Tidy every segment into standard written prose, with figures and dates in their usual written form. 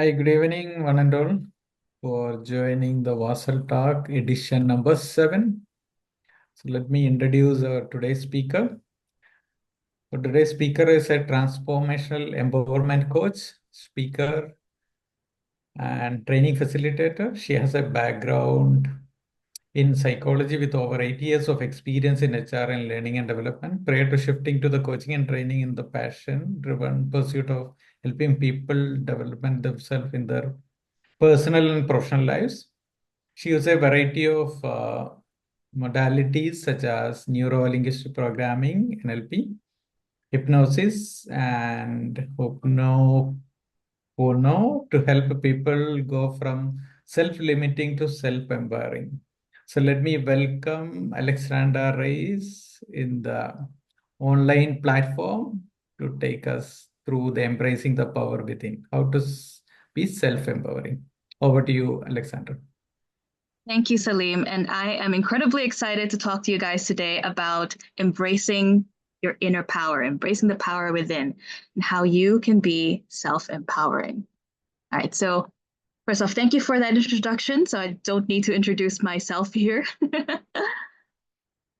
Hi, good evening, one and all, for joining the Wasl Talk edition number 7. So let me introduce our today's speaker. So today's speaker is a transformational empowerment coach, speaker, and training facilitator. She has a background in psychology with over 8 years of experience in HR and learning and development. Prior to shifting to the coaching and training in the passion-driven pursuit of helping people develop themselves in their personal and professional lives. She uses a variety of modalities such as neuro-linguistic programming, NLP, hypnosis, and Ho'oponopono to help people go from self-limiting to self-empowering. So let me welcome Alexandra Reyes in the online platform to take us through the embracing the power within, how to be self-empowering. Over to you, Alexandra. Thank you, Salim. And I am incredibly excited to talk to you guys today about embracing your inner power, embracing the power within, and how you can be self-empowering. All right, so first off, thank you for that introduction. So I don't need to introduce myself here.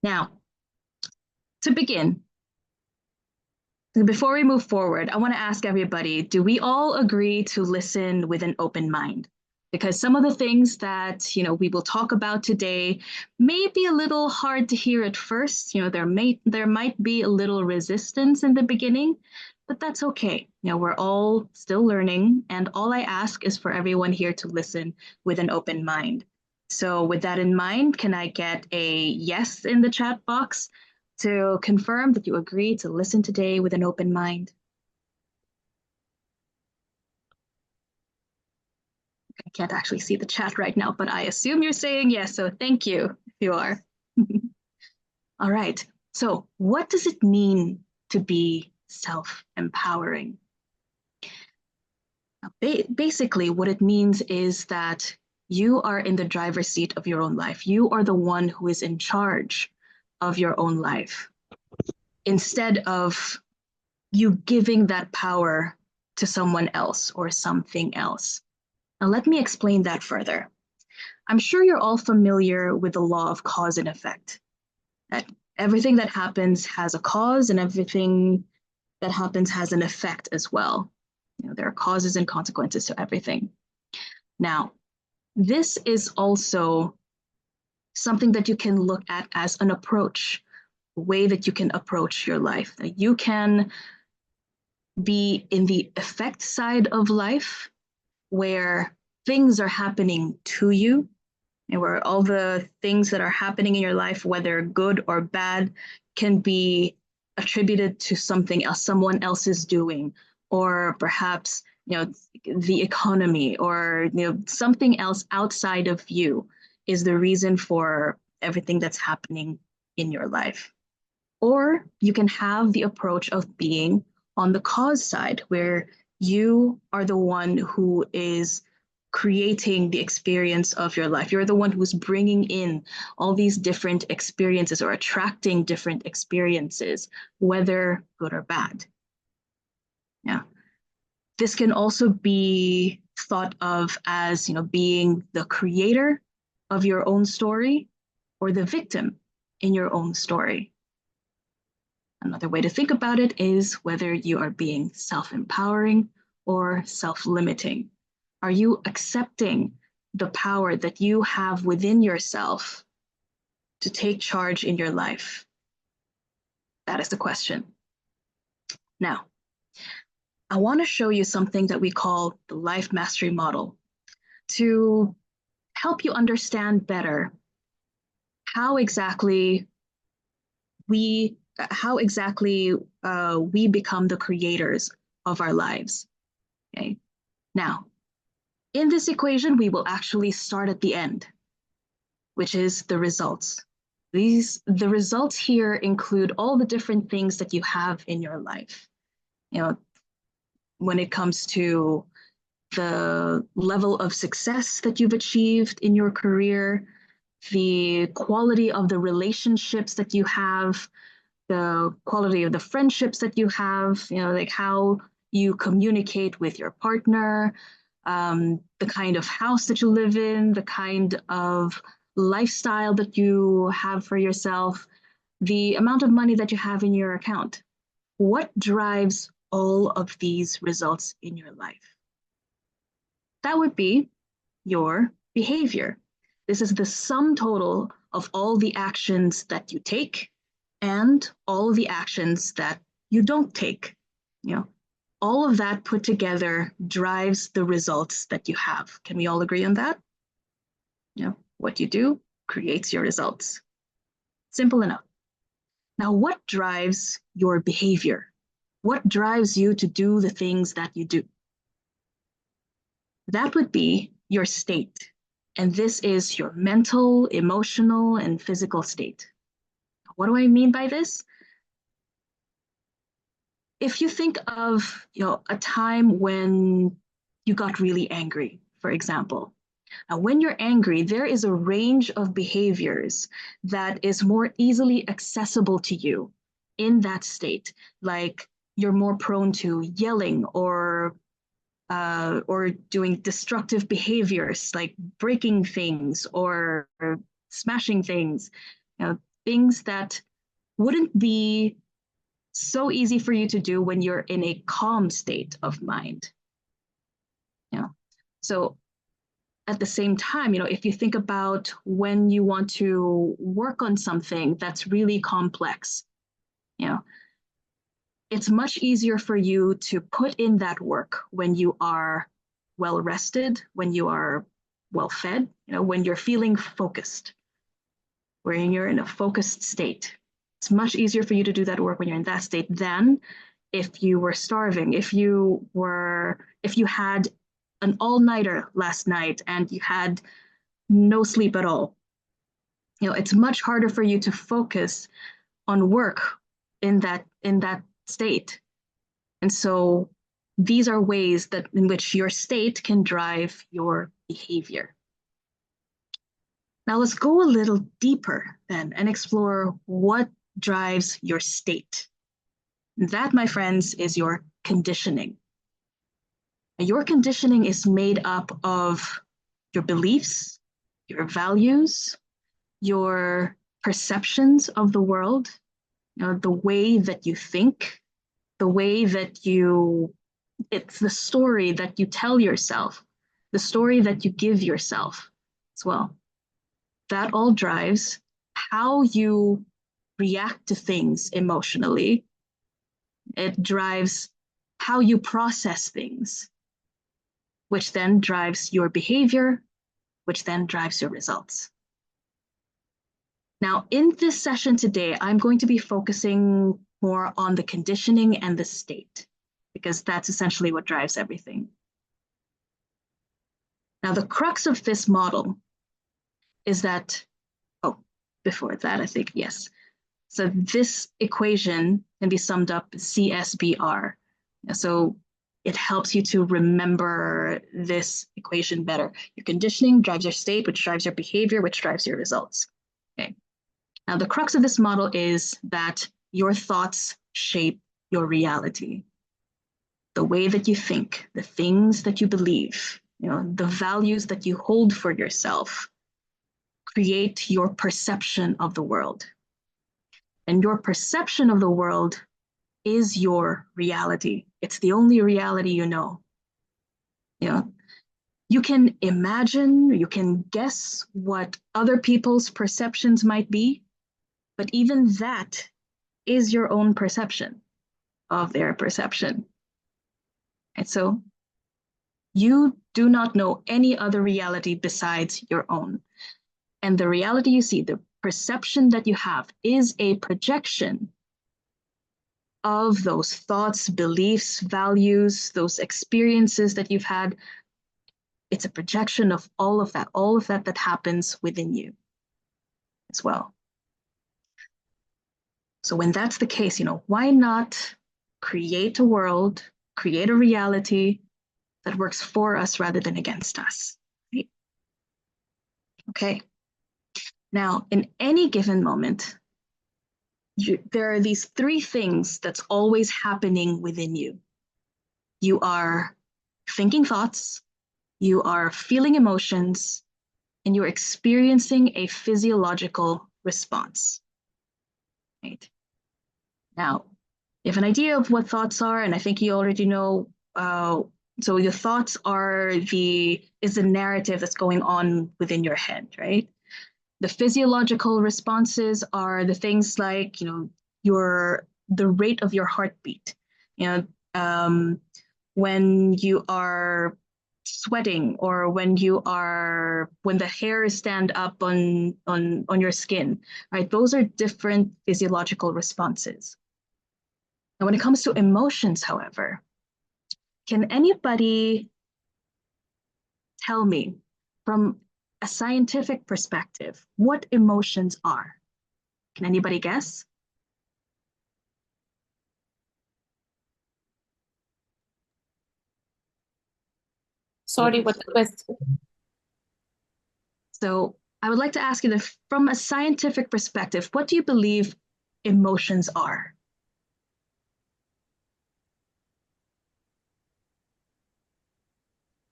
Now, to begin, before we move forward, I want to ask everybody, do we all agree to listen with an open mind? Because some of the things that we will talk about today may be a little hard to hear at first. There might be a little resistance in the beginning, but that's okay. We're all still learning, and all I ask is for everyone here to listen with an open mind. So with that in mind, can I get a yes in the chat box to confirm that you agree to listen today with an open mind? I can't actually see the chat right now, but I assume you're saying yes, so thank you if you are. All right, so what does it mean to be self-empowering? Basically, what it means is that you are in the driver's seat of your own life. You are the one who is in charge of your own life, instead of you giving that power to someone else or something else. Now, let me explain that further. I'm sure you're all familiar with the law of cause and effect, that everything that happens has a cause and everything that happens has an effect as well. There are causes and consequences to everything. Now, this is also something that you can look at as an approach, a way that you can approach your life. That you can be in the effect side of life, where things are happening to you, and where all the things that are happening in your life, whether good or bad, can be attributed to something else, someone else is doing, or perhaps the economy, or something else outside of you is the reason for everything that's happening in your life. Or you can have the approach of being on the cause side, where you are the one who is creating the experience of your life. You're the one who's bringing in all these different experiences or attracting different experiences, whether good or bad. Yeah. This can also be thought of as, being the creator of your own story or the victim in your own story. Another way to think about it is whether you are being self-empowering or self-limiting. Are you accepting the power that you have within yourself to take charge in your life? That is the question. Now, I want to show you something that we call the life mastery model to help you understand better how exactly we become the creators of our lives. Okay. Now, in this equation, we will actually start at the end, which is the results. The results here include all the different things that you have in your life. When it comes to the level of success that you've achieved in your career, the quality of the relationships that you have, the quality of the friendships that you have, like how you communicate with your partner, the kind of house that you live in, the kind of lifestyle that you have for yourself, the amount of money that you have in your account. What drives all of these results in your life? That would be your behavior. This is the sum total of all the actions that you take and all the actions that you don't take. You know, all of that put together drives the results that you have. Can we all agree on that? You know, what you do creates your results. Simple enough. Now, what drives your behavior? What drives you to do the things that you do? That would be your state. And this is your mental, emotional, and physical state. What do I mean by this? If you think of, a time when you got really angry, for example. Now, when you're angry, there is a range of behaviors that is more easily accessible to you in that state. Like you're more prone to yelling or doing destructive behaviors like breaking things or smashing things, things that wouldn't be so easy for you to do when you're in a calm state of mind. So at the same time, if you think about when you want to work on something that's really complex, it's much easier for you to put in that work when you are well rested, when you are well fed, when you're feeling focused, when you're in a focused state. It's much easier for you to do that work when you're in that state than if you were starving, if you had an all-nighter last night and you had no sleep at all. It's much harder for you to focus on work in that state. And so these are ways in which your state can drive your behavior. Now let's go a little deeper then and explore what drives your state. That, my friends, is your conditioning. Your conditioning is made up of your beliefs, your values, your perceptions of the world, the way that you think, the way that it's the story that you tell yourself, the story that you give yourself as well. That all drives how you react to things emotionally. It drives how you process things, which then drives your behavior, which then drives your results. Now, in this session today, I'm going to be focusing more on the conditioning and the state, because that's essentially what drives everything. Now, the crux of this model is that, before that, I think, yes. So this equation can be summed up as CSBR. So it helps you to remember this equation better. Your conditioning drives your state, which drives your behavior, which drives your results. Okay. Now, the crux of this model is that your thoughts shape your reality. The way that you think, the things that you believe, the values that you hold for yourself create your perception of the world. And your perception of the world is your reality. It's the only reality you know. You can imagine, you can guess what other people's perceptions might be, but even that is your own perception of their perception. And so you do not know any other reality besides your own. And the reality you see, the perception that you have, is a projection of those thoughts, beliefs, values, those experiences that you've had. It's a projection of all of that happens within you as well. So when that's the case, why not create a world, create a reality that works for us rather than against us, right? Okay. Now, in any given moment, there are these three things that's always happening within you. You are thinking thoughts, You are feeling emotions and you're experiencing a physiological response. Right? Now, you have an idea of what thoughts are, and I think you already know. So your thoughts is the narrative that's going on within your head, right? The physiological responses are the things like, the rate of your heartbeat. You know, when you are sweating, or when the hairs stand up on your skin, right? Those are different physiological responses. And when it comes to emotions, however, can anybody tell me from a scientific perspective what emotions are? Can anybody guess? Sorry, what's the question? So I would like to ask you that from a scientific perspective, what do you believe emotions are?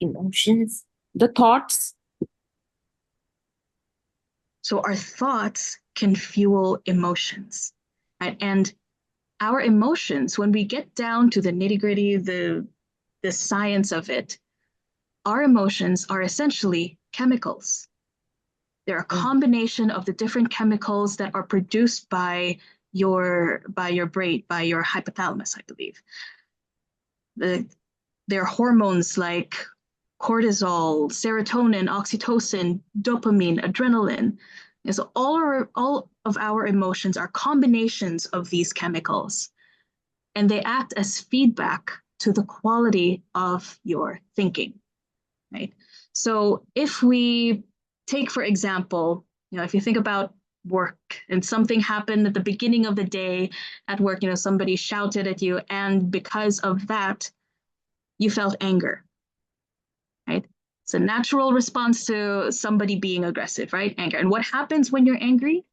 Emotions, the thoughts. So our thoughts can fuel emotions, right? And our emotions, when we get down to the nitty-gritty, the science of it, our emotions are essentially chemicals. They're a combination of the different chemicals that are produced by your brain, by your hypothalamus, I believe. They're hormones like cortisol, serotonin, oxytocin, dopamine, adrenaline. And so all of our emotions are combinations of these chemicals, and they act as feedback to the quality of your thinking, right? So if we take, for example, if you think about work and something happened at the beginning of the day at work, somebody shouted at you, and because of that, you felt anger, right? It's a natural response to somebody being aggressive, right? Anger. And what happens when you're angry?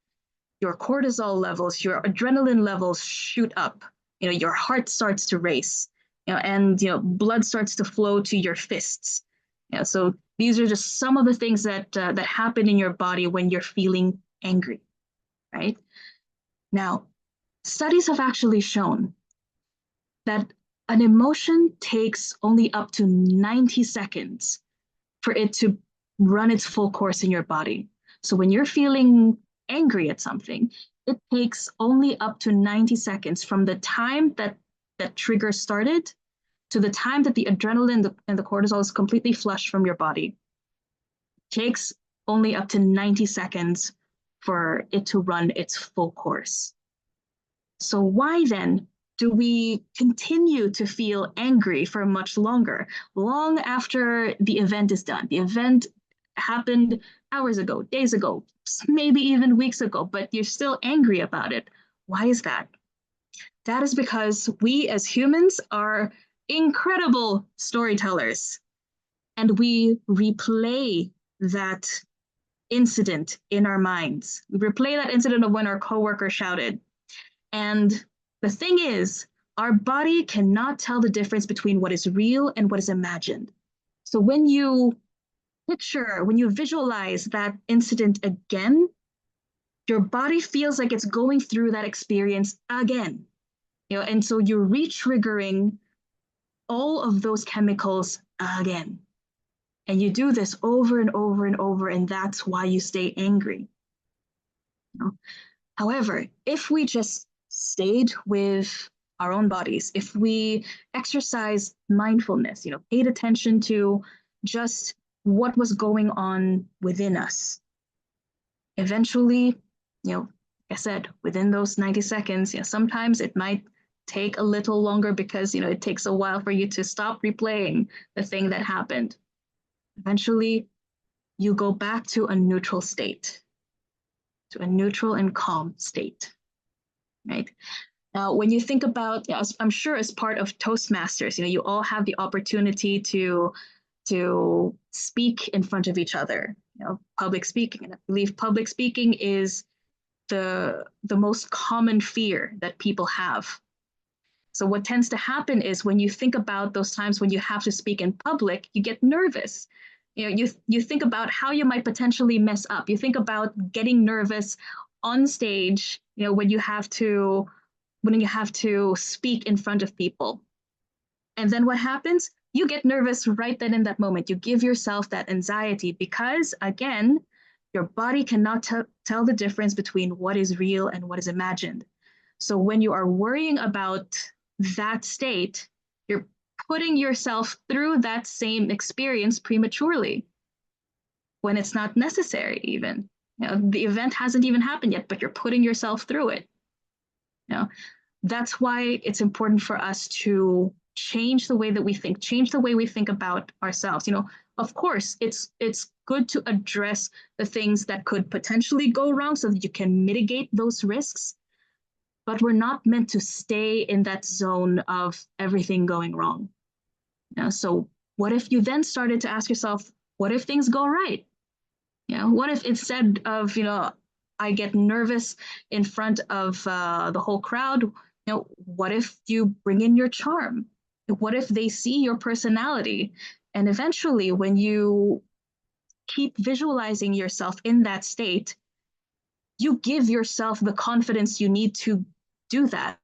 Your cortisol levels, your adrenaline levels shoot up. Your heart starts to race, and blood starts to flow to your fists. So these are just some of the things that happen in your body when you're feeling angry, right? Now, studies have actually shown that an emotion takes only up to 90 seconds for it to run its full course in your body. So when you're feeling angry at something, it takes only up to 90 seconds from the time that trigger started to the time that the adrenaline and the cortisol is completely flushed from your body. It takes only up to 90 seconds for it to run its full course. So why then do we continue to feel angry for much longer, long after the event is done? The event happened hours ago, days ago, maybe even weeks ago, but you're still angry about it. Why is that? That is because we as humans are incredible storytellers, and we replay that incident in our minds. We replay that incident of when our coworker shouted. And the thing is, our body cannot tell the difference between what is real and what is imagined. So when you visualize that incident again, your body feels like it's going through that experience again. And so you're re-triggering all of those chemicals again. And you do this over and over and over, and that's why you stay angry. However, if we just stayed with our own bodies, if we exercise mindfulness, paid attention to just what was going on within us, eventually, like I said, within those 90 seconds, sometimes it might take a little longer because, it takes a while for you to stop replaying the thing that happened. Eventually, you go back to a neutral state, to a neutral and calm state, right? Now, when you think about, I'm sure as part of Toastmasters, you all have the opportunity to speak in front of each other, public speaking. And I believe public speaking is the most common fear that people have. So what tends to happen is when you think about those times when you have to speak in public, you get nervous. You think about how you might potentially mess up. You think about getting nervous on stage, when you have to speak in front of people. And then what happens? You get nervous right then in that moment. You give yourself that anxiety because, again, your body cannot tell the difference between what is real and what is imagined. So when you are worrying about that state, you're putting yourself through that same experience prematurely when it's not necessary even. The event hasn't even happened yet, but you're putting yourself through it. That's why it's important for us to change the way that we think, change the way we think about ourselves. Of course, it's good to address the things that could potentially go wrong so that you can mitigate those risks. But we're not meant to stay in that zone of everything going wrong. So what if you then started to ask yourself, what if things go right? What if instead of, I get nervous in front of the whole crowd, what if you bring in your charm? What if they see your personality? And eventually, when you keep visualizing yourself in that state, you give yourself the confidence you need to do that,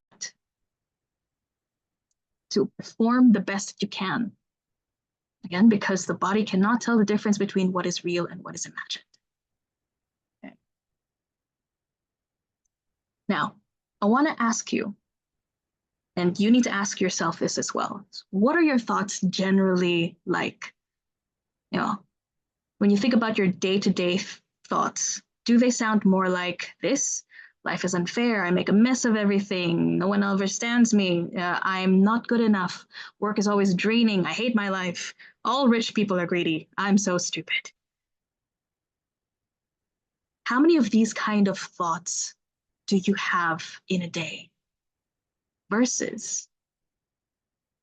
to perform the best you can. Again, because the body cannot tell the difference between what is real and what is imagined. Okay. Now, I want to ask you, and you need to ask yourself this as well. What are your thoughts generally like? When you think about your day-to-day thoughts, do they sound more like this? Life is unfair. I make a mess of everything. No one understands me. I'm not good enough. Work is always draining. I hate my life. All rich people are greedy. I'm so stupid. How many of these kind of thoughts do you have in a day? Versus,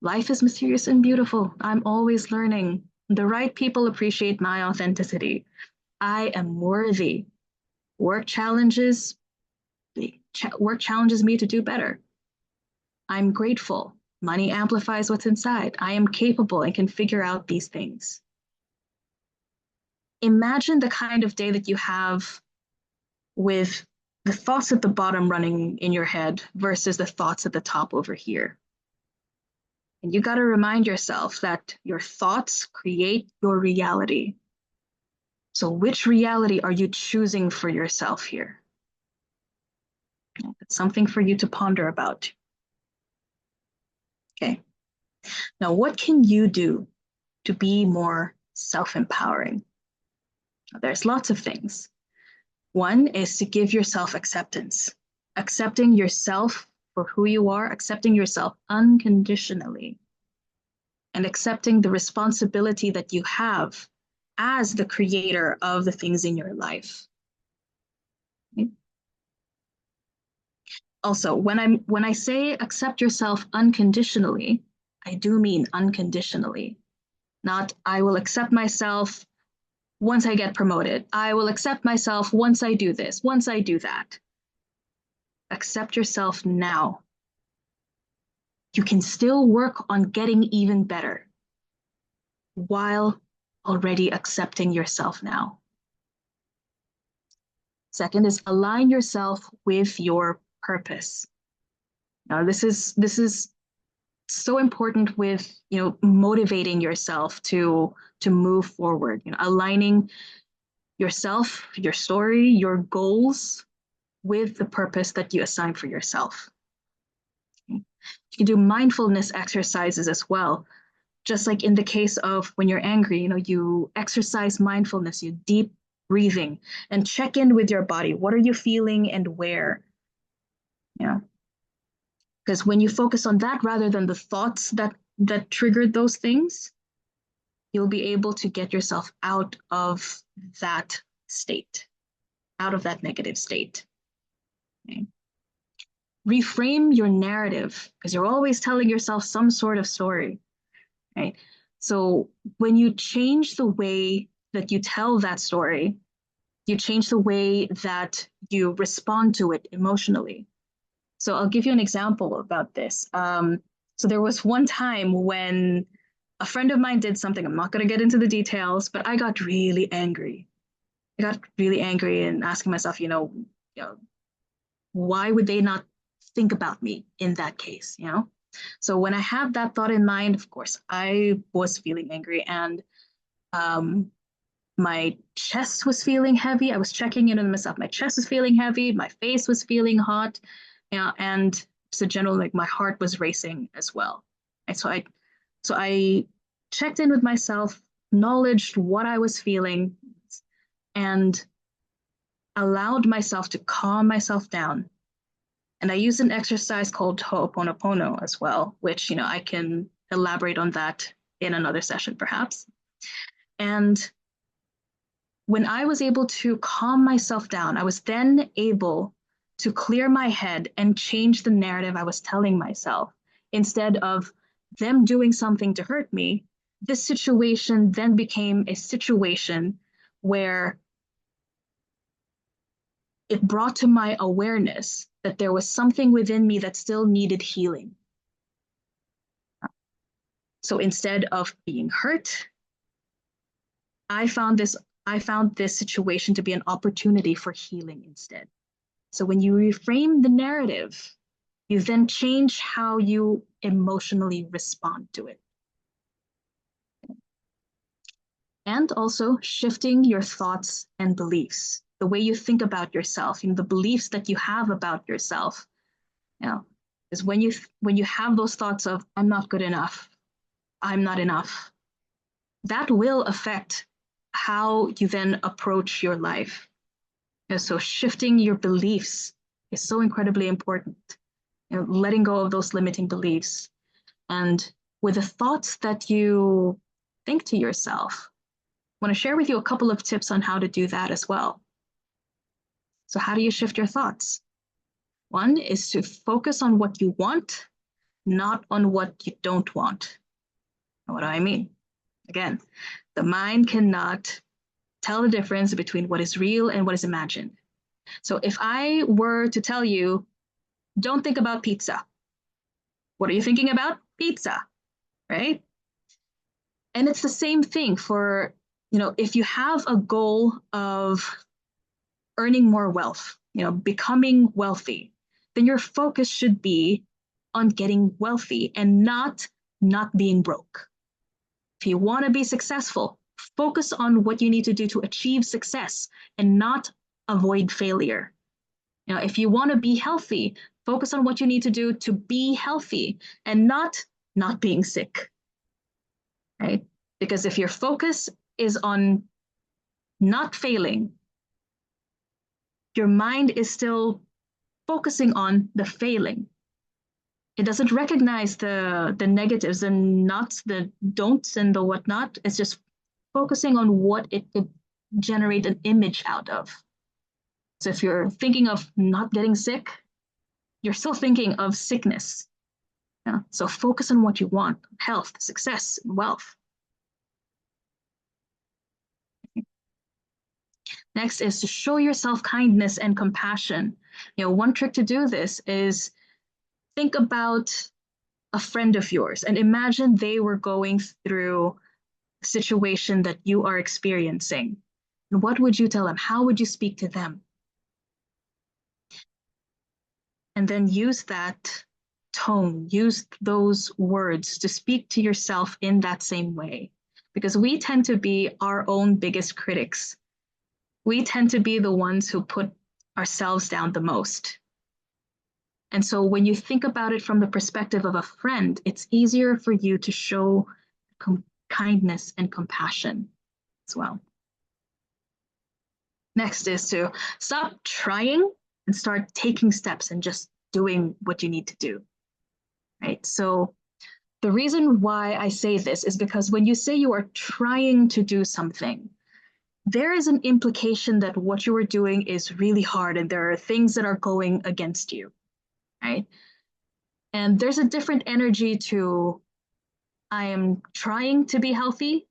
life is mysterious and beautiful. I'm always learning. The right people appreciate my authenticity. I am worthy. Work challenges me to do better. I'm grateful. Money amplifies what's inside. I am capable and can figure out these things. Imagine the kind of day that you have with the thoughts at the bottom running in your head versus the thoughts at the top over here. And you got to remind yourself that your thoughts create your reality. So which reality are you choosing for yourself here? It's something for you to ponder about. Okay. Now, what can you do to be more self-empowering? There's lots of things. One is to give yourself acceptance, accepting yourself for who you are, accepting yourself unconditionally, and accepting the responsibility that you have as the creator of the things in your life. Okay. Also, when I say accept yourself unconditionally, I do mean unconditionally. Not I will accept myself once I get promoted. I will accept myself once I do this, once I do that. Accept yourself now. You can still work on getting even better while already accepting yourself now. Second is align yourself with your purpose. Now, this is so important with motivating yourself to move forward. Aligning yourself, your story, your goals with the purpose that you assign for yourself. You can do mindfulness exercises as well. Just like in the case of when you're angry, you exercise mindfulness, you deep breathing, and check in with your body. What are you feeling and where? Because when you focus on that rather than the thoughts that triggered those things, you'll be able to get yourself out of that state, out of that negative state. Okay. Reframe your narrative, because you're always telling yourself some sort of story, right? So when you change the way that you tell that story, you change the way that you respond to it emotionally. So I'll give you an example about this. So there was one time when a friend of mine did something. I'm not going to get into the details, but I got really angry. I got really angry and asking myself, why would they not think about me in that case, So when I had that thought in mind, of course, I was feeling angry, and my chest was feeling heavy. I was checking in on myself. My chest was feeling heavy. My face was feeling hot, and so generally, like, my heart was racing as well. And so I checked in with myself, acknowledged what I was feeling, and allowed myself to calm myself down. And I used an exercise called Ho'oponopono as well, which, I can elaborate on that in another session perhaps. And when I was able to calm myself down, I was then able to clear my head and change the narrative I was telling myself. Instead of them doing something to hurt me, this situation then became a situation where it brought to my awareness that there was something within me that still needed healing. So instead of being hurt, I found this situation to be an opportunity for healing instead. So when you reframe the narrative, you then change how you emotionally respond to it. And also shifting your thoughts and beliefs, the way you think about yourself, the beliefs that you have about yourself. Is when you have those thoughts of I'm not good enough, I'm not enough, that will affect how you then approach your life. So shifting your beliefs is so incredibly important. Letting go of those limiting beliefs. And with the thoughts that you think to yourself, I want to share with you a couple of tips on how to do that as well. So how do you shift your thoughts? One is to focus on what you want, not on what you don't want. What do I mean? Again, the mind cannot tell the difference between what is real and what is imagined. So if I were to tell you, don't think about pizza, what are you thinking about? Pizza, right? And it's the same thing for, if you have a goal of earning more wealth, becoming wealthy, then your focus should be on getting wealthy and not being broke. If you want to be successful, focus on what you need to do to achieve success and not avoid failure. If you want to be healthy, focus on what you need to do to be healthy and not being sick, right? Because if your focus is on not failing, your mind is still focusing on the failing. It doesn't recognize the negatives, the nots, the don'ts, and the whatnot. It's just focusing on what it could generate an image out of. So if you're thinking of not getting sick, you're still thinking of sickness. So focus on what you want: health, success, and wealth. Next is to show yourself kindness and compassion. One trick to do this is think about a friend of yours and imagine they were going through a situation that you are experiencing. And what would you tell them? How would you speak to them? And then use that tone, use those words to speak to yourself in that same way. Because we tend to be our own biggest critics. We tend to be the ones who put ourselves down the most. And so when you think about it from the perspective of a friend, it's easier for you to show kindness and compassion as well. Next is to stop trying and start taking steps and just doing what you need to do, right? So the reason why I say this is because when you say you are trying to do something, there is an implication that what you are doing is really hard and there are things that are going against you, right? And there's a different energy to I am trying to be healthy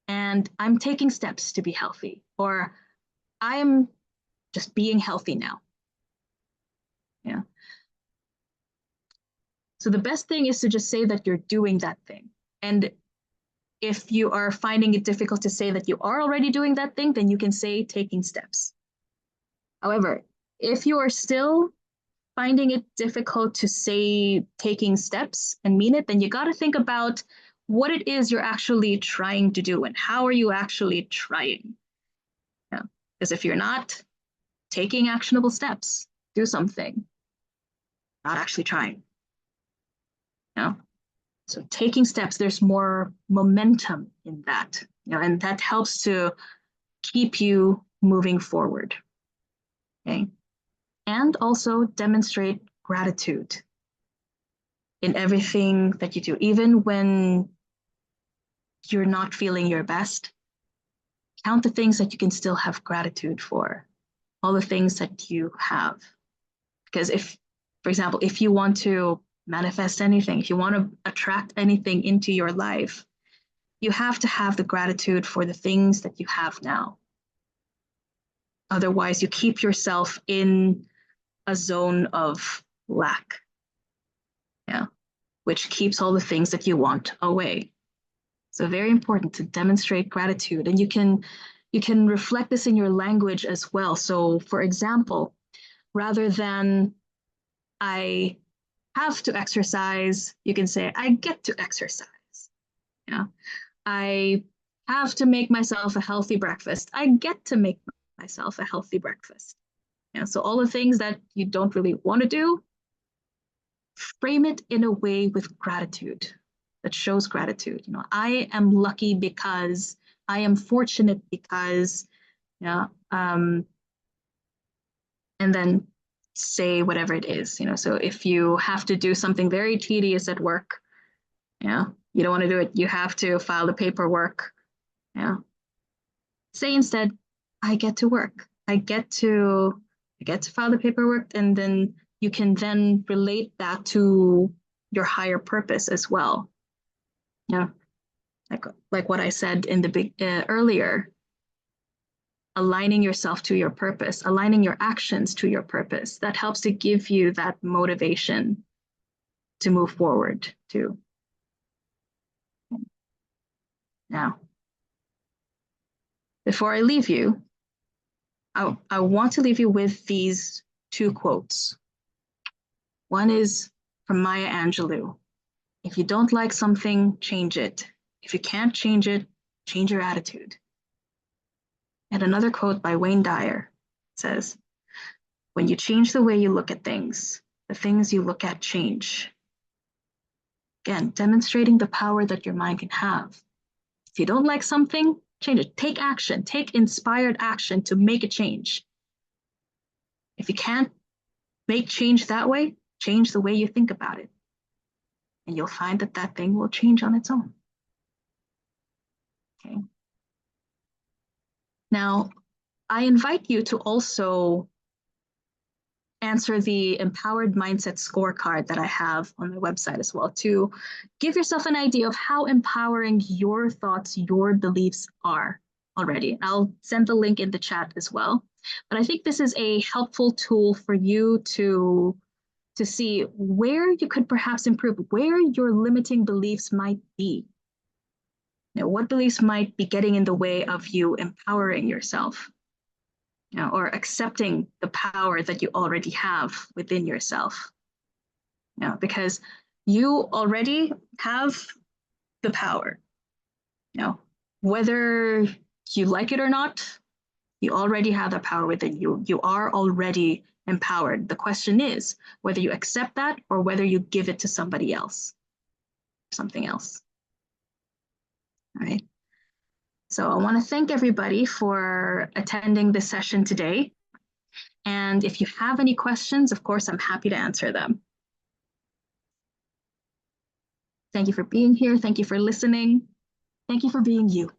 and I'm taking steps to be healthy, or I am just being healthy now. Yeah. So the best thing is to just say that you're doing that thing. And if you are finding it difficult to say that you are already doing that thing, then you can say taking steps. However, if you are still finding it difficult to say taking steps and mean it, then you got to think about what it is you're actually trying to do and how are you actually trying. Yeah. Because if you're not taking actionable steps, do something, not actually trying. Yeah. So taking steps, there's more momentum in that, and that helps to keep you moving forward. Okay. And also demonstrate gratitude in everything that you do, even when you're not feeling your best. Count the things that you can still have gratitude for, all the things that you have. Because if, for example, if you want to manifest anything, if you want to attract anything into your life, you have to have the gratitude for the things that you have now. Otherwise, you keep yourself in a zone of lack, which keeps all the things that you want away. So very important to demonstrate gratitude. And you can reflect this in your language as well. So for example, rather than I have to exercise, you can say I get to exercise. I have to make myself a healthy breakfast. I get to make myself a healthy breakfast. So all the things that you don't really want to do, frame it in a way with gratitude that shows gratitude. I am lucky because, I am fortunate because, and then say whatever it is. So if you have to do something very tedious at work, you don't want to do it, you have to file the paperwork. Say instead, I get to work. I get to file the paperwork, and then you can then relate that to your higher purpose as well. Like what I said in the earlier, aligning yourself to your purpose, aligning your actions to your purpose. That helps to give you that motivation to move forward too. Now, before I leave you, I want to leave you with these two quotes. One is from Maya Angelou. If you don't like something, change it. If you can't change it, change your attitude. And another quote by Wayne Dyer says, when you change the way you look at things, the things you look at change. Again, demonstrating the power that your mind can have. If you don't like something, change it. Take action. Take inspired action to make a change. If you can't make change that way, change the way you think about it. And you'll find that that thing will change on its own. Okay. Now, I invite you to also answer the Empowered Mindset scorecard that I have on my website as well, to give yourself an idea of how empowering your thoughts, your beliefs are already. I'll send the link in the chat as well. But I think this is a helpful tool for you to see where you could perhaps improve, where your limiting beliefs might be. What beliefs might be getting in the way of you empowering yourself, or accepting the power that you already have within yourself. Because you already have the power. Whether you like it or not, you already have the power within you. You are already empowered. The question is whether you accept that or whether you give it to somebody else, something else. All right. So I want to thank everybody for attending this session today. And if you have any questions, of course, I'm happy to answer them. Thank you for being here. Thank you for listening. Thank you for being you.